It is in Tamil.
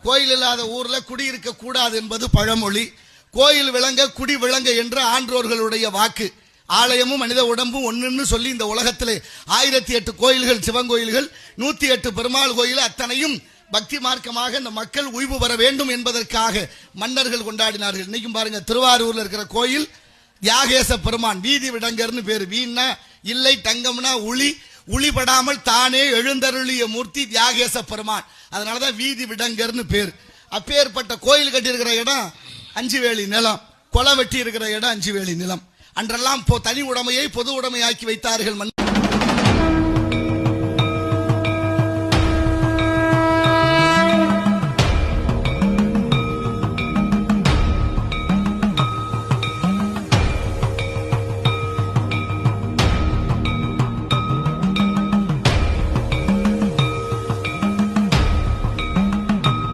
கோயில் இல்லாத ஊர்ல குடியிருக்க கூடாது என்பது பழமொழி. கோயில் விளங்க குடி விளங்க என்ற ஆன்றோர்களுடைய வாக்கு. ஆலயமும் மனித உடம்பும் ஒன்றுன்னு சொல்லி இந்த உலகத்திலே 1008 கோயில்கள், சிவன் கோயில்கள், 108 பெருமாள் கோயில், அத்தனையும் பக்தி மார்க்கமாக இந்த மக்கள் உய்வு பெற வேண்டும் என்பதற்காக மன்னர்கள் கொண்டாடினார்கள். இன்னைக்கும் பாருங்க, திருவாரூர்ல இருக்கிற கோயில் தியாகேச பெருமான் வீதி விடங்கர்னு பேரு. வீணா இல்லை, தங்கம்னா உளி, உளிபடாமல் தானே எழுந்தருளிய மூர்த்தி தியாகேச பெருமான். அதனாலதான் வீதி விடங்கர்னு பேர். அப்பேற்பட்ட கோயில் கட்டியிருக்கிற இடம் 5 வேலி நிலம், கொலை வெட்டி இருக்கிற இடம் 5 வேலி நிலம். அன்றெல்லாம் தனி உடைமையை பொது உடைமையாக்கி வைத்தார்கள்.